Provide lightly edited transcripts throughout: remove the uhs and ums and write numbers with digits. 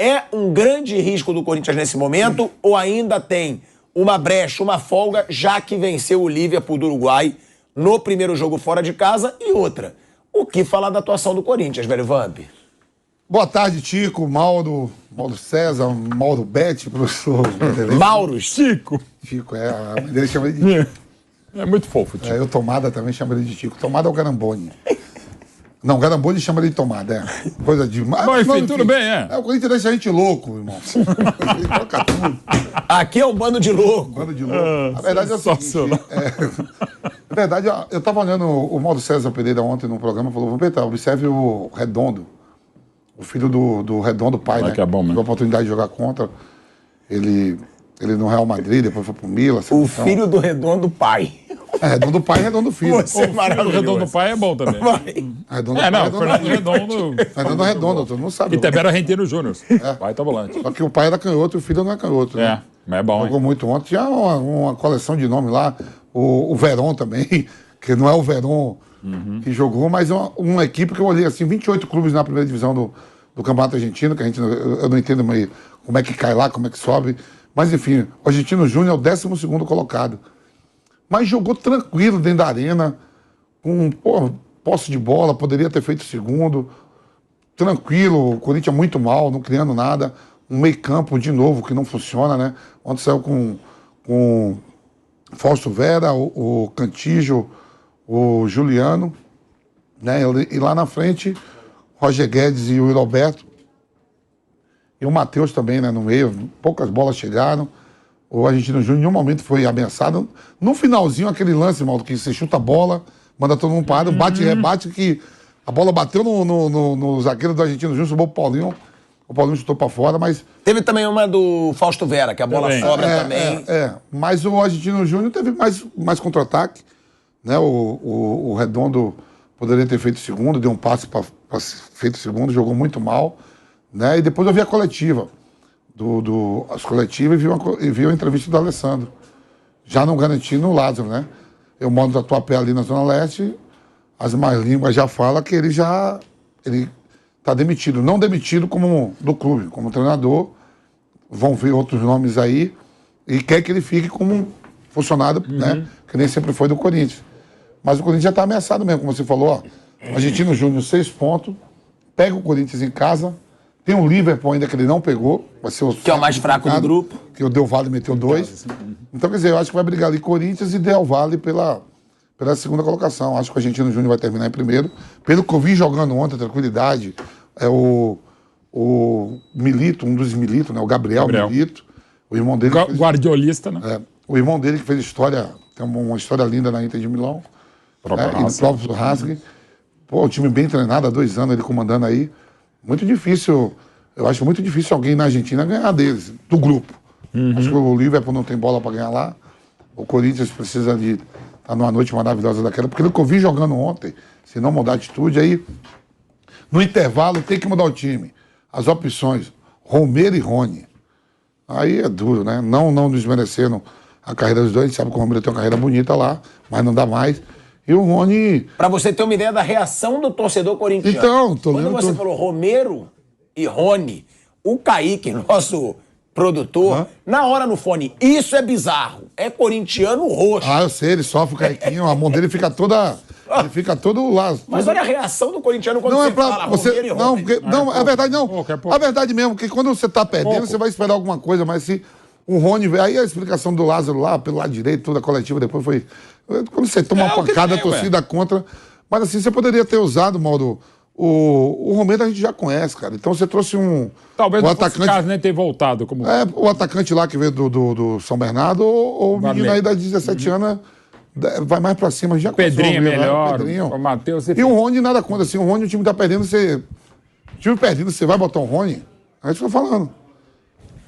É um grande risco do Corinthians nesse momento ou ainda tem uma brecha, uma folga, já que venceu o Liverpool do Uruguai no primeiro jogo fora de casa? E outra, o que falar da atuação do Corinthians, velho Vamp? Boa tarde, Tico, Mauro César, Mauro Betti, professor. Mauros. Tico. Tico, a mãe dele chama ele de Tico. É muito fofo, Tico. Eu, Tomada, também chamo ele de Tico. Tomada é o Garamboni. Não, Garamboni chama ele de Tomada, Coisa de... Não, enfim, tudo bem, O Corinthians deixa a gente louco, irmão. Ele troca tudo. Aqui é um bando de louco. Bando de louco. A verdade é o seguinte... Na verdade, eu tava olhando o Mauro César Pereira ontem no programa e falou, vou Petar, observe o Redondo. O filho do Redondo, pai, né? Que é bom, teve a oportunidade de jogar contra. Ele no Real Madrid, depois foi pro Milan. O filho do Redondo, pai. Redondo pai e Redondo filho. Você é maravilhoso. O Redondo Pai é bom também. Redondo Fernando Redondo. Redondo Redondo, todo mundo sabe. E também era Argentino Júnior. Pai tá volante. Só que o pai era canhoto e o filho não é canhoto. Né? Mas é bom, jogou muito ontem. Tinha uma coleção de nomes lá. O Verón também, que não é o Verón que jogou, mas uma equipe que eu olhei assim, 28 clubes na primeira divisão do Campeonato Argentino, que eu não entendo meio como é que cai lá, como é que sobe. Mas, enfim, o Argentino Júnior é o 12º colocado. Mas jogou tranquilo dentro da arena, com posse de bola, poderia ter feito segundo. Tranquilo, o Corinthians muito mal, não criando nada. Um meio campo, de novo, que não funciona, né? Ontem saiu com Fausto Vera, o Cantígio, o Juliano, né? E lá na frente... Roger Guedes e o Roberto. E o Matheus também, né, no meio. Poucas bolas chegaram. O Argentino Júnior, em nenhum momento, foi ameaçado. No finalzinho, aquele lance, Mauro, que você chuta a bola, manda todo mundo parado, bate e rebate, que a bola bateu no zagueiro do Argentino Júnior, subiu o Paulinho. O Paulinho chutou pra fora, mas... Teve também uma do Fausto Vera, que a bola sobra também. Mas o Argentino Júnior teve mais contra-ataque. Né? O Redondo poderia ter feito segundo, deu um passe para feito segundo, jogou muito mal, né? E depois eu vi a coletiva, as coletivas e vi a entrevista do Alessandro, já não garantindo o Lázaro, né? Eu moro no Tatuapé ali na Zona Leste, as más línguas já falam que ele tá demitido, não demitido como do clube, como treinador, vão ver outros nomes aí, e quer que ele fique como funcionário, né? Que nem sempre foi do Corinthians. Mas o Corinthians já está ameaçado mesmo, como você falou, ó. Argentino Júnior, 6 pontos. Pega o Corinthians em casa. Tem o Liverpool ainda que ele não pegou. Vai ser o que é o mais fraco do grupo. Que o Del Valle meteu 2. Então, quer dizer, eu acho que vai brigar ali Corinthians e Del Valle pela segunda colocação. Acho que o Argentino Júnior vai terminar em primeiro. Pelo que eu vi jogando ontem, tranquilidade. É o Milito, um dos Milito, né? O Gabriel Milito. O irmão dele. Guardiolista, né? O irmão dele que fez história. Tem uma história linda na Inter de Milão. E do próprio Hasg. Pô, o time bem treinado, há 2 anos ele comandando aí. Muito difícil, eu acho muito difícil alguém na Argentina ganhar deles, do grupo. Acho que o Liverpool não tem bola para ganhar lá. O Corinthians precisa de estar numa noite maravilhosa daquela. Porque o que eu vi jogando ontem, se não mudar a atitude, aí no intervalo tem que mudar o time. As opções, Romero e Rony. Aí é duro, né? Não desmerecendo a carreira dos dois. A gente sabe que o Romero tem uma carreira bonita lá, mas não dá mais. E o Rony... Pra você ter uma ideia da reação do torcedor corintiano. Então, quando você falou Romero e Rony, o Kaique, nosso produtor, na hora no fone, isso é bizarro. É corintiano roxo. Eu sei, ele sofre o Caiquinho, a mão dele fica toda... Ele fica todo lá. Mas olha a reação do corintiano quando você fala Romero e Rony. Não, é verdade não. A verdade mesmo, que quando você tá perdendo, você vai esperar alguma coisa, mas se o Rony... Aí a explicação do Lázaro lá, pelo lado direito, toda a coletiva, depois foi... Quando você toma uma pancada, a torcida contra. Mas assim, você poderia ter usado, Mauro. O Romero a gente já conhece, cara. Então você trouxe Talvez o não atacante. fosse caso nem ter voltado. Como... o atacante lá que veio do São Bernardo, ou o menino aí das 17 anos, vai mais pra cima. Já Pedrinho é melhor. O Matheus. E o Rony nada contra. Assim, o Rony, o time tá perdendo, você. O time perdendo, você vai botar o Rony? A gente fica falando.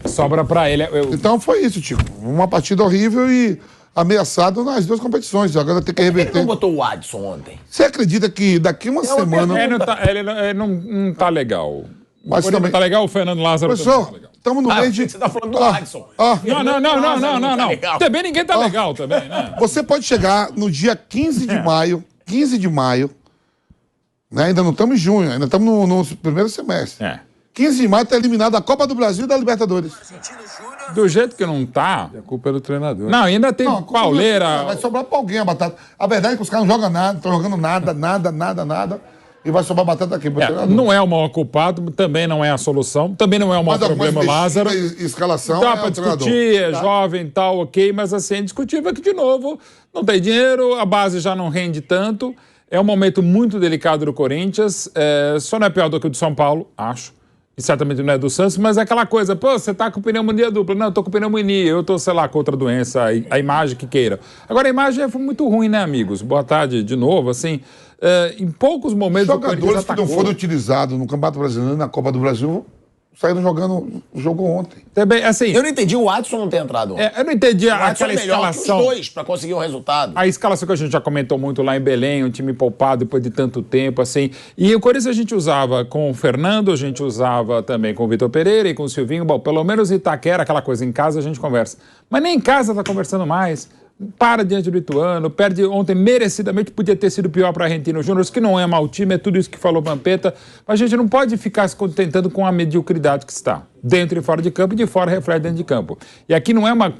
Sobra pra ele. Então foi isso, Tico. Uma partida horrível e ameaçado nas 2 competições. Agora tem que reverter. Por que ele não botou o Adson ontem? Você acredita que daqui uma semana... Ele não tá legal. Mas também... tá legal, o Fernando Lázaro Professor, estamos no mês de... Você tá falando do Adson. Não. Também ninguém tá legal também, né? Você pode chegar no dia 15 de maio, né? Ainda não estamos em junho, ainda estamos no primeiro semestre. 15 de maio tá eliminado da Copa do Brasil e da Libertadores. Do jeito que não tá... A culpa é do treinador. Não, ainda tem Não, pauleira... Vai sobrar pra alguém a batata. A verdade é que os caras não jogam nada, estão jogando nada. E vai sobrar batata aqui pro treinador. Não é o maior culpado, também não é a solução, também não é o maior problema, Lázaro. Escalação Dá é pra o treinador. discutir, é jovem e tal, ok, mas assim, é indiscutível que, de novo, não tem dinheiro, a base já não rende tanto, é um momento muito delicado do Corinthians, só não é pior do que o do São Paulo, acho, e certamente não é do Santos, mas é aquela coisa, pô, você tá com pneumonia dupla, não, eu tô com pneumonia, eu tô, sei lá, com outra doença, a imagem que queira. Agora, a imagem foi muito ruim, né, amigos? Boa tarde de novo, assim, em poucos momentos Jogadores que não foram utilizados no Campeonato Brasileiro, na Copa do Brasil, saíram jogando o jogo ontem. Também, assim, Eu não entendi o Adson não ter entrado. eu não entendi O Adson aquela é melhor que escalação. os dois pra conseguir um resultado. A escalação que a gente já comentou muito lá em Belém, um time poupado depois de tanto tempo, assim. E o Corinthians a gente usava com o Fernando, a gente usava também com o Vitor Pereira e com o Silvinho. Bom, pelo menos Itaquera, aquela coisa, em casa a gente conversa. Mas nem em casa tá conversando mais. Para diante do Ituano, perde ontem merecidamente, podia ter sido pior para a Argentino Júnior, que não é mau time, é tudo isso que falou Vampeta, mas a gente não pode ficar se contentando com a mediocridade que está, dentro e fora de campo, e de fora reflete dentro de campo. E aqui não é uma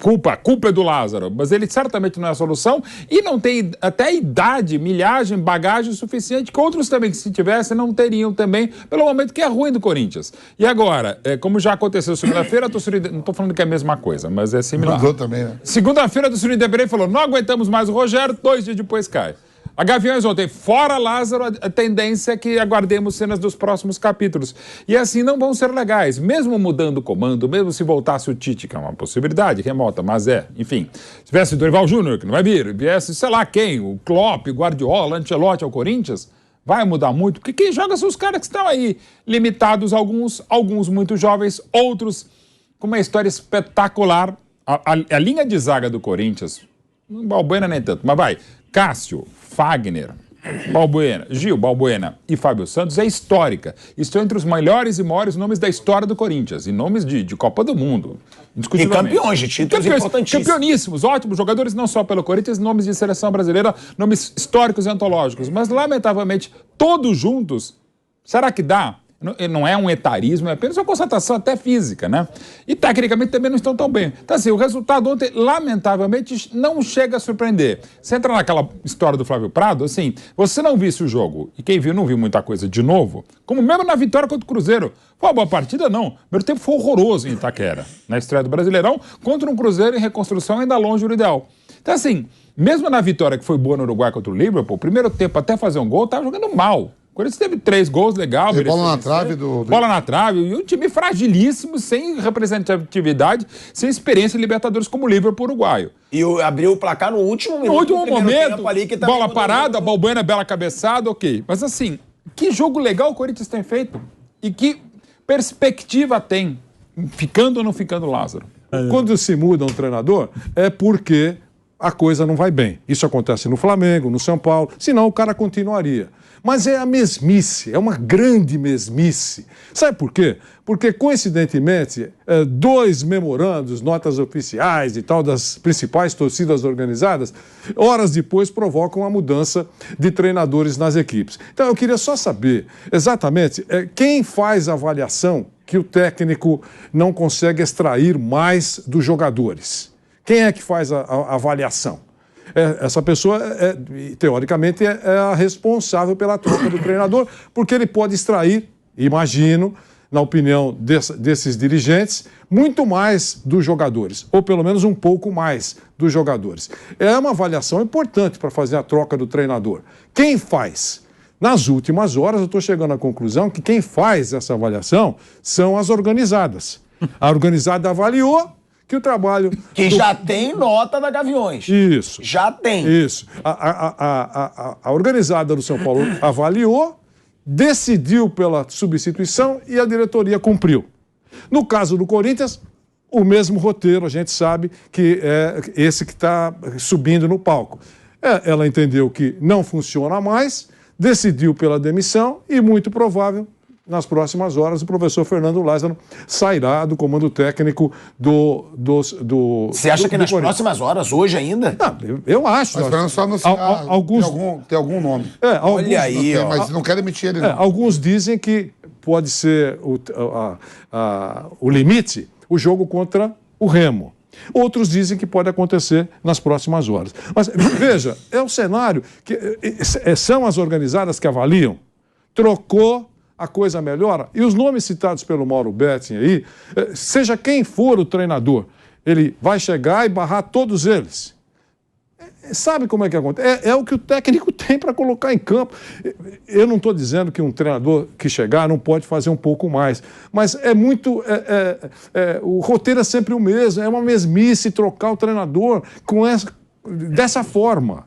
culpa, a culpa é do Lázaro, mas ele certamente não é a solução e não tem até idade, milhagem, bagagem suficiente que outros também, que se tivessem, não teriam também, pelo momento que é ruim do Corinthians. E agora, como já aconteceu segunda-feira, não estou falando que é a mesma coisa, mas é similar. Mandou também, né? Segunda-feira, do Ciro Independente falou, não aguentamos mais o Rogério, 2 dias depois cai. A Gaviões ontem, fora Lázaro, a tendência é que aguardemos cenas dos próximos capítulos. E assim não vão ser legais, mesmo mudando o comando, mesmo se voltasse o Tite, que é uma possibilidade remota, mas enfim. Se viesse o Dorival Júnior, que não vai vir, viesse, sei lá quem, o Klopp, o Guardiola, Ancelotti ao Corinthians, vai mudar muito, porque quem joga são os caras que estão aí, limitados, alguns muito jovens, outros com uma história espetacular. A linha de zaga do Corinthians, Balbuena nem tanto, mas vai, Cássio, Fagner, Balbuena, Gil, Balbuena e Fábio Santos é histórica. Estão entre os melhores e maiores nomes da história do Corinthians, e nomes de Copa do Mundo. E campeões de títulos importantíssimos. Campeoníssimos, ótimos jogadores, não só pelo Corinthians, nomes de seleção brasileira, nomes históricos e antológicos, mas lamentavelmente todos juntos, será que dá? Não é um etarismo, é apenas uma constatação até física, né? E tecnicamente também não estão tão bem. Então, assim, o resultado ontem, lamentavelmente, não chega a surpreender. Você entra naquela história do Flávio Prado, assim, você não visse o jogo, e quem viu não viu muita coisa de novo, como mesmo na vitória contra o Cruzeiro. Foi uma boa partida, não. O primeiro tempo foi horroroso em Itaquera, na estreia do Brasileirão, contra um Cruzeiro em reconstrução ainda longe do ideal. Então, assim, mesmo na vitória que foi boa no Uruguai contra o Liverpool, o primeiro tempo até fazer um gol, estava jogando mal. O Corinthians teve 3 gols, legal. Bola na trave Bola na trave. E um time fragilíssimo, sem representatividade, sem experiência em Libertadores como o Liverpool uruguaio. E abriu o placar no último minuto. No último momento, Ali, que bola parada, Balbuena, bela cabeçada, ok. Mas assim, que jogo legal o Corinthians tem feito. E que perspectiva tem, ficando ou não ficando Lázaro. Quando se muda um treinador, é porque a coisa não vai bem. Isso acontece no Flamengo, no São Paulo, senão o cara continuaria. Mas é a mesmice, é uma grande mesmice. Sabe por quê? Porque, coincidentemente, 2 memorandos, notas oficiais e tal, das principais torcidas organizadas, horas depois provocam a mudança de treinadores nas equipes. Então, eu queria só saber exatamente quem faz a avaliação que o técnico não consegue extrair mais dos jogadores. Quem é que faz a avaliação? Essa pessoa, teoricamente, é a responsável pela troca do treinador, porque ele pode extrair, imagino, na opinião desses dirigentes, muito mais dos jogadores, ou pelo menos um pouco mais dos jogadores. É uma avaliação importante para fazer a troca do treinador. Quem faz? Nas últimas horas, eu estou chegando à conclusão que quem faz essa avaliação são as organizadas. A organizada avaliou que o trabalho... Que já tem nota da Gaviões. Isso. Já tem. Isso. A organizada do São Paulo avaliou, decidiu pela substituição e a diretoria cumpriu. No caso do Corinthians, o mesmo roteiro, a gente sabe que é esse que está subindo no palco. Ela entendeu que não funciona mais, decidiu pela demissão e, muito provável, nas próximas horas, o professor Fernando Lázaro sairá do comando técnico do Você acha que nas próximas horas, hoje ainda? Não, eu acho. Mas para só anunciar, alguns... tem algum nome. Olha aí, ó. Mas não quero emitir ele, não. Alguns dizem que pode ser o limite, o jogo contra o Remo. Outros dizem que pode acontecer nas próximas horas. Mas, veja, é um cenário que são as organizadas que avaliam. Trocou, a coisa melhora. E os nomes citados pelo Mauro Betting aí, seja quem for o treinador, ele vai chegar e barrar todos eles. Sabe como é que acontece? É o que o técnico tem para colocar em campo. Eu não estou dizendo que um treinador que chegar não pode fazer um pouco mais, mas é muito... o roteiro é sempre o mesmo, é uma mesmice trocar o treinador dessa forma.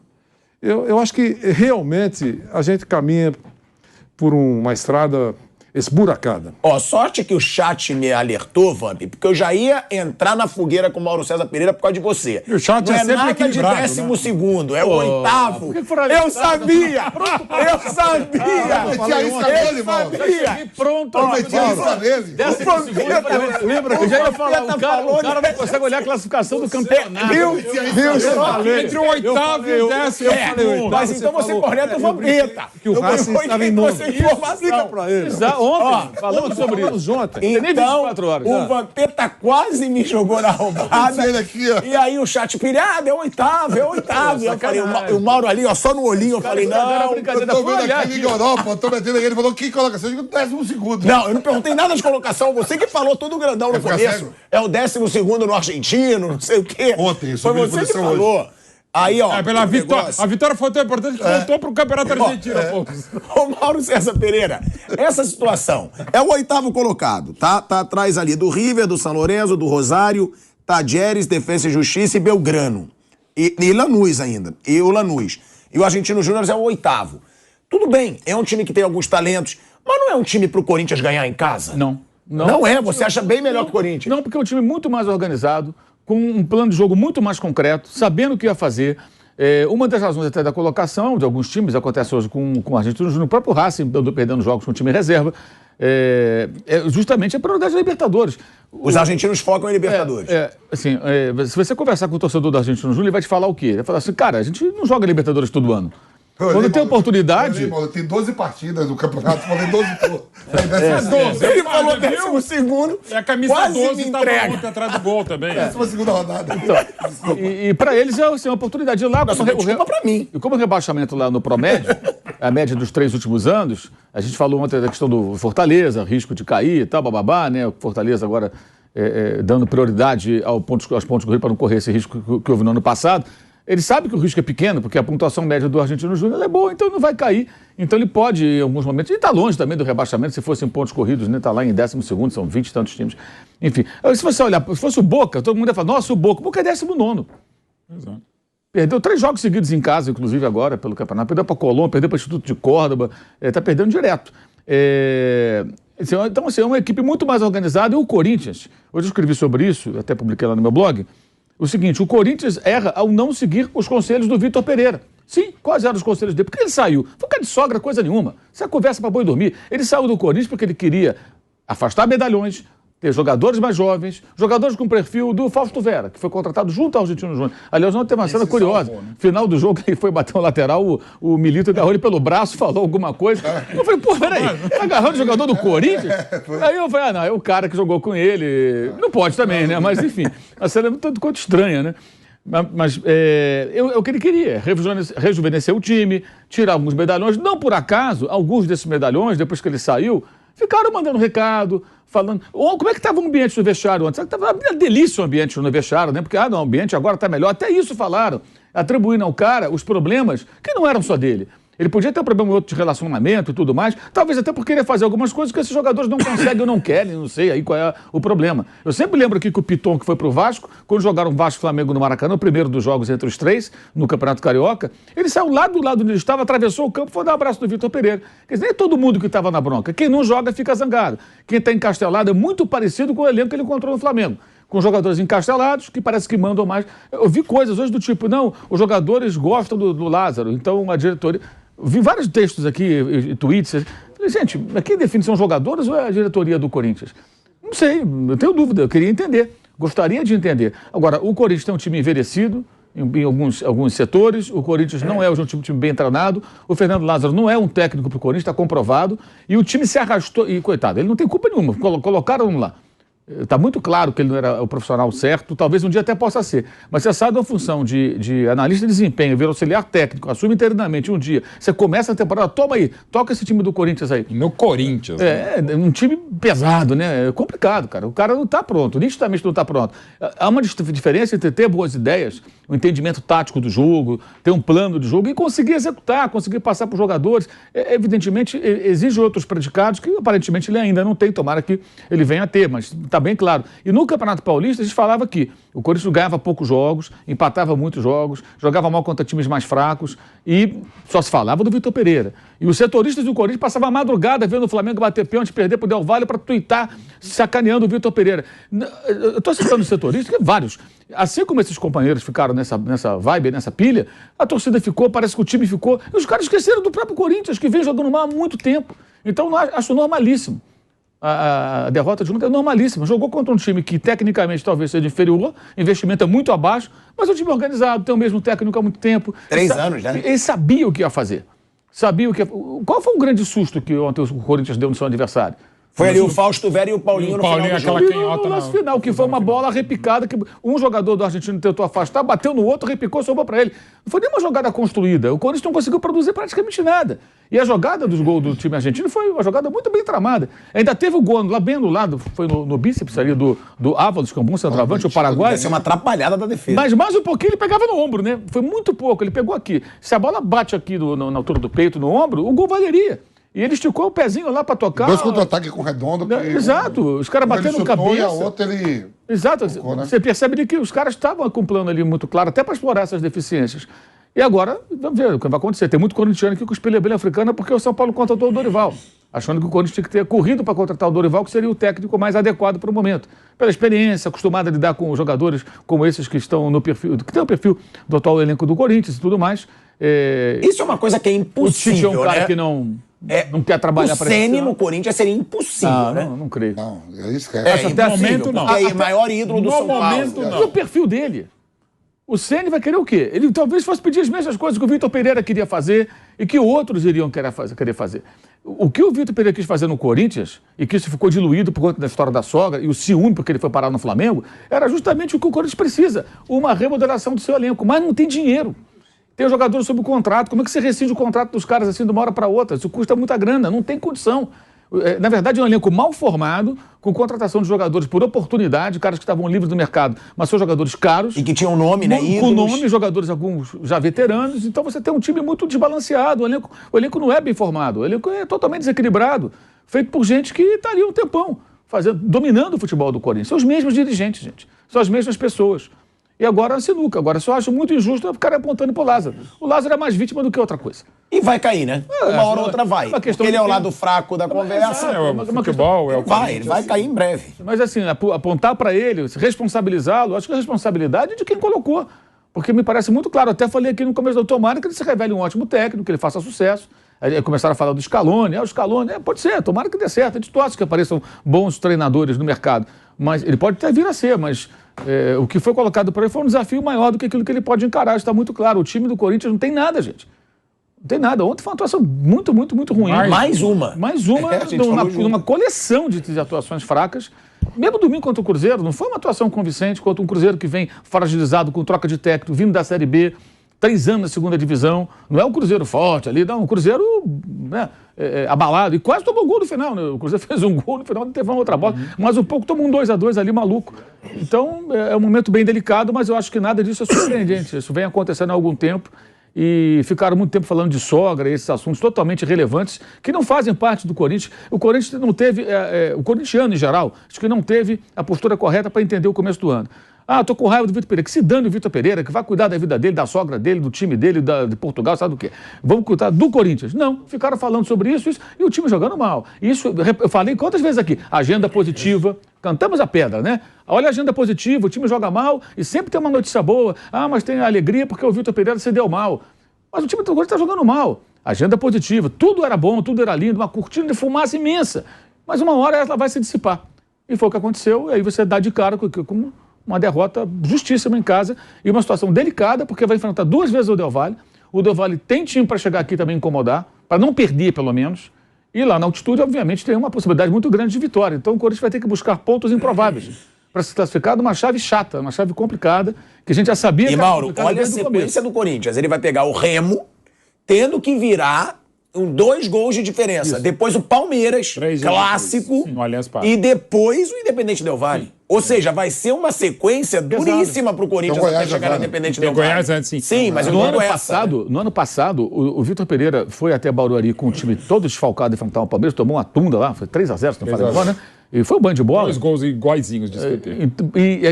Eu acho que realmente a gente caminha por uma estrada esburacada. Ó, sorte que o chat me alertou, Vamp, porque eu já ia entrar na fogueira com o Mauro César Pereira por causa de você. E o chat não é é sempre nada de equilibrado, 12º, é o 8º. Eu sabia! Eu sabia! Pronto, lembra que eu já ia falar, o cara não consegue olhar a classificação do campeonato. Entre o 8º e o 10º. Mas então você corneta o Vampeta. Que o Racing estava em nono. Explica pra ele. Ontem, falamos sobre isso. Então, o Vampeta quase me jogou na roubada. E aí o chat pilhado, é o 8º, é o 8º. Eu falei, o Mauro ali, ó, só no olhinho, eu falei, não. Eu tô vendo aqui Liga Europa, eu tô metendo aqui, ele falou que colocação, eu digo 12º. Não, eu não perguntei nada de colocação, você que falou todo grandão no começo. É o 12º no argentino, não sei o quê. Ontem, foi você que falou. Aí, ó. Pela vitória. A vitória foi tão importante que voltou pro Campeonato Argentino, Ô, Mauro César Pereira, essa situação é o 8º colocado, tá? Tá atrás ali do River, do São Lourenço, do Rosário, Tajeres, Defensa e Justiça e Belgrano. E Lanús ainda. E o Lanús. E o Argentino Júnior é o 8º. Tudo bem, é um time que tem alguns talentos, mas não é um time pro Corinthians ganhar em casa? Não. Não é? Você acha bem melhor que o Corinthians? Não, porque é um time muito mais organizado, com um plano de jogo muito mais concreto, sabendo o que ia fazer. Uma das razões até da colocação de alguns times, acontece hoje com o Argentino Júnior, o próprio Racing perdendo jogos com o time reserva, justamente a prioridade da Libertadores. Os argentinos focam em Libertadores. Se você conversar com o torcedor do Argentino Júnior, ele vai te falar o quê? Ele vai falar assim, cara, a gente não joga Libertadores todo ano. Quando tem oportunidade... Tem 12 partidas no campeonato, falei 12 pô. Ele falou 12º. E a camisa quase 12 me estava entrega. ontem atrás do gol também. Uma segunda rodada. Então, e para eles é uma oportunidade de ir lá. Desculpa pra mim. E como o rebaixamento lá no Promédio, a média dos 3 últimos anos, a gente falou ontem da questão do Fortaleza, risco de cair e tal, bababá, né? O Fortaleza agora dando prioridade aos pontos corridos para não correr esse risco que houve no ano passado. Ele sabe que o risco é pequeno, porque a pontuação média do Argentino Júnior é boa, então não vai cair. Então ele pode, em alguns momentos, e está longe também do rebaixamento, se fossem pontos corridos, né? Está lá em 12º, são 20 e tantos times. Enfim, se você olhar, se fosse o Boca, todo mundo ia falar, nossa, o Boca é 19º. Exato. Perdeu 3 jogos seguidos em casa, inclusive agora, pelo campeonato. Perdeu para Colômbia, perdeu para o Instituto de Córdoba, está perdendo direto. Então, assim, é uma equipe muito mais organizada. E o Corinthians, hoje eu escrevi sobre isso, até publiquei lá no meu blog, o seguinte, o Corinthians erra ao não seguir os conselhos do Vitor Pereira. Sim, quais eram os conselhos dele? Porque ele saiu. Foi um cara de sogra, coisa nenhuma. Isso é conversa para boi dormir. Ele saiu do Corinthians porque ele queria afastar medalhões, ter jogadores mais jovens, jogadores com perfil do Fausto Vera, que foi contratado junto ao Argentino Júnior. Aliás, não tem uma cena curiosa. Salvou, né? Final do jogo, ele foi bater um lateral, o Milito agarrou ele pelo braço, falou alguma coisa. Eu falei, pô, peraí, tá agarrando o jogador do Corinthians? Aí eu falei, não, é o cara que jogou com ele. Não pode também, né? Mas enfim, a cena é um tanto quanto estranha, né? Mas é o que ele queria, rejuvenescer o time, tirar alguns medalhões. Não por acaso, alguns desses medalhões, depois que ele saiu, ficaram mandando recado, falando... Como é que estava o ambiente do vestiário antes? Estava uma delícia o ambiente no vestiário, né? Porque, o ambiente agora está melhor. Até isso falaram, atribuindo ao cara os problemas que não eram só dele. Ele podia ter um problema outro de relacionamento e tudo mais, talvez até porque ele ia fazer algumas coisas que esses jogadores não conseguem ou não querem, não sei aí qual é o problema. Eu sempre lembro aqui que o Piton, que foi pro Vasco, quando jogaram Vasco e Flamengo no Maracanã, o primeiro dos jogos entre os 3, no Campeonato Carioca, ele saiu lá do lado onde ele estava, atravessou o campo e foi dar um abraço do Vitor Pereira. Quer dizer, nem todo mundo que estava na bronca. Quem não joga fica zangado. Quem está encastelado é muito parecido com o elenco que ele encontrou no Flamengo. Com jogadores encastelados, que parece que mandam mais. Eu vi coisas hoje do tipo, não, os jogadores gostam do Lázaro, então a diretoria... Vi vários textos aqui, tweets, Falei, gente, quem define são os jogadores ou é a diretoria do Corinthians? Não sei, eu tenho dúvida, eu queria entender. Gostaria de entender. Agora, o Corinthians tem um time envelhecido em alguns setores, o Corinthians não é um time bem treinado, o Fernando Lázaro não é um técnico para o Corinthians, está comprovado, e o time se arrastou, e coitado, ele não tem culpa nenhuma, colocaram lá. Está muito claro que ele não era o profissional certo, talvez um dia até possa ser. Mas você sai de uma função de analista de desempenho, vir auxiliar técnico, assume internamente um dia, você começa a temporada, toma aí, toca esse time do Corinthians aí. No Corinthians. É um time pesado, né? É complicado, cara. O cara não está pronto, nitidamente não está pronto. Há uma diferença entre ter boas ideias, o entendimento tático do jogo, ter um plano de jogo e conseguir executar, conseguir passar para os jogadores. Evidentemente, exige outros predicados que aparentemente ele ainda não tem, tomara que ele venha a ter, mas está bem claro. E no Campeonato Paulista, a gente falava que o Corinthians ganhava poucos jogos, empatava muitos jogos, jogava mal contra times mais fracos e só se falava do Vitor Pereira. E os setoristas do Corinthians passavam a madrugada vendo o Flamengo bater pênalti, perder para o Del Valle para tuitar, sacaneando o Vitor Pereira. Eu estou citando os setoristas, que vários. Assim como esses companheiros ficaram nessa vibe, nessa pilha, a torcida ficou, parece que o time ficou. E os caras esqueceram do próprio Corinthians, que vem jogando mal há muito tempo. Então, acho normalíssimo. A derrota de ontem é normalíssima. Jogou contra um time que, tecnicamente, talvez seja inferior, investimento é muito abaixo, mas é um time organizado, tem o mesmo técnico há muito tempo. 3 anos, né? Ele sabia o que ia fazer. Qual foi o grande susto que ontem o Corinthians deu no seu adversário? Foi ali o Fausto Vera e o Paulinho no final do aquela jogo. canhota No lance final, que foi uma bola repicada, que um jogador do argentino tentou afastar, bateu no outro, repicou, sobrou para ele. Não foi nem uma jogada construída. O Corinthians não conseguiu produzir praticamente nada. E a jogada dos gols do time argentino foi uma jogada muito bem tramada. Ainda teve o gol lá bem anulado, foi no bíceps ali do Ávalos, que é um bom centroavante, o Paraguai. Vai ser uma atrapalhada da defesa. Mas mais um pouquinho ele pegava no ombro, né? Foi muito pouco, ele pegou aqui. Se a bola bate aqui na altura do peito, no ombro, o gol valeria. E ele esticou o pezinho lá pra tocar. 2 contra-ataques com Redondo. Exato, os caras batendo no cabeça. E a outra ele... Exato, você percebe ali que os caras estavam com um plano ali muito claro, até para explorar essas deficiências. E agora, vamos ver o que vai acontecer. Tem muito corintiano aqui com espelha bem africana porque o São Paulo contratou o Dorival, achando que o Corinthians tinha que ter corrido para contratar o Dorival, que seria o técnico mais adequado para o momento. Pela experiência, acostumado a lidar com jogadores como esses que estão no perfil, que tem o perfil do atual elenco do Corinthians e tudo mais. Isso é uma coisa que é impossível, O Tite é um cara né? que não quer trabalhar O para Ceni no Corinthians seria impossível, né? Não creio. Não, ele esquece. É até impossível, momento, não. porque é o maior ídolo do No São momento, Paulo. não. E o perfil dele? O Ceni vai querer o quê? Ele talvez fosse pedir as mesmas coisas que o Vitor Pereira queria fazer e que outros iriam querer fazer. O que o Vitor Pereira quis fazer no Corinthians, e que isso ficou diluído por conta da história da sogra e o ciúme porque ele foi parar no Flamengo, era justamente o que o Corinthians precisa, uma remodelação do seu elenco, mas não tem dinheiro. Tem jogadores sob contrato, como é que você rescinde o contrato dos caras assim de uma hora para outra? Isso custa muita grana, não tem condição. Na verdade, é um elenco mal formado, com contratação de jogadores por oportunidade, caras que estavam livres do mercado, mas são jogadores caros. E que tinham nome, né? Com Ídolos. nome, jogadores alguns já veteranos, então você tem um time muito desbalanceado. O elenco não é bem formado, o elenco é totalmente desequilibrado, feito por gente que está ali um tempão, dominando o futebol do Corinthians. São os mesmos dirigentes, gente. São as mesmas pessoas. E agora a sinuca. Agora só acho muito injusto ficar apontando pro Lázaro. O Lázaro é mais vítima do que outra coisa. E vai cair, né? Uma hora ou outra vai. uma questão Porque ele é o de lado fraco da conversa. É o futebol, é o Ele vai cair em breve. Mas assim, apontar para ele, responsabilizá-lo, acho que a responsabilidade é de quem colocou. Porque me parece muito claro, até falei aqui no começo do tomara que ele se revele um ótimo técnico, que ele faça sucesso. Aí começaram a falar do Scaloni, o Scaloni, pode ser, tomara que dê certo. A gente torce que apareçam bons treinadores no mercado. Mas ele pode até vir a ser, mas o que foi colocado para ele foi um desafio maior do que aquilo que ele pode encarar. Está muito claro. O time do Corinthians não tem nada, gente. Não tem nada. Ontem foi uma atuação muito, muito, muito ruim. Mais uma. Mais uma, A gente falou junto. numa coleção de atuações fracas. Mesmo domingo contra o Cruzeiro, não foi uma atuação convincente contra um Cruzeiro que vem fragilizado com troca de técnico, vindo da Série B, 3 anos na segunda divisão. Não é um Cruzeiro forte ali, não. Um Cruzeiro abalado. E quase tomou gol no final, né? O Cruzeiro fez um gol no final, não teve uma outra bola. Mas um pouco tomou um 2-2 ali, maluco. Então, é um momento bem delicado, mas eu acho que nada disso é surpreendente. Isso vem acontecendo há algum tempo. E ficaram muito tempo falando de sogra, esses assuntos totalmente relevantes, que não fazem parte do Corinthians. O Corinthians não teve, o corintiano em geral, acho que não teve a postura correta para entender o começo do ano. Tô com raiva do Vitor Pereira, que se dane o Vitor Pereira, que vai cuidar da vida dele, da sogra dele, do time dele, de Portugal, sabe do quê? Vamos cuidar do Corinthians. Não, ficaram falando sobre isso, e o time jogando mal. Isso, eu falei quantas vezes aqui, agenda positiva, cantamos a pedra, né? Olha a agenda positiva, o time joga mal e sempre tem uma notícia boa. Mas tem alegria porque o Vitor Pereira se deu mal. Mas o time do Corinthians está jogando mal. agenda positiva, tudo era bom, tudo era lindo, uma cortina de fumaça imensa. Mas uma hora ela vai se dissipar. E foi o que aconteceu, e aí você dá de cara com uma derrota justíssima em casa e uma situação delicada, porque vai enfrentar 2 vezes o Del Valle. O Del Valle tem time para chegar aqui também incomodar, para não perder pelo menos. E lá na altitude, obviamente, tem uma possibilidade muito grande de vitória. Então o Corinthians vai ter que buscar pontos improváveis para se classificar numa chave chata, uma chave complicada, que a gente já sabia que E era Mauro, complicada olha a desde o começo. sequência do Corinthians. Ele vai pegar o Remo, tendo que virar 2 gols de diferença. Depois o Palmeiras, 3 jogos clássico, depois. Sim, no Allianz Parque. e depois o Independente Del Valle. Ou seja, vai ser uma sequência duríssima pro Corinthians Tem o até Goiás chegar no agora. Independente Tem Del Valle. Goiás antes, sim. Sim, mas eu No digo ano, essa, passado, né? no ano passado, o Vitor Pereira foi até Barueri com o time todo desfalcado enfrentar o Palmeiras, tomou uma tunda lá, foi 3-0, se não falei agora, né? E foi um banho de bola. 2 gols iguaizinhos de SPT.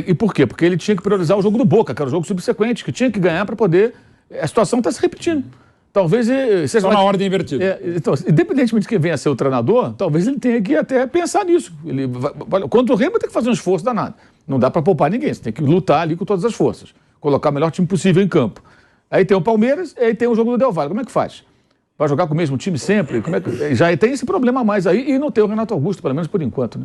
E por quê? Porque ele tinha que priorizar o jogo do Boca, que era o jogo subsequente, que tinha que ganhar para poder... A situação está se repetindo. Talvez seja Só na ordem invertida. então, independentemente de quem venha a ser o treinador, talvez ele tenha que até pensar nisso. Contra o Remo tem que fazer um esforço danado. Não dá para poupar ninguém, você tem que lutar ali com todas as forças. Colocar o melhor time possível em campo. Aí tem o Palmeiras, aí tem o jogo do Del Valle. Como é que faz? Vai jogar com o mesmo time sempre? Já tem esse problema a mais aí e não tem o Renato Augusto, pelo menos por enquanto, né?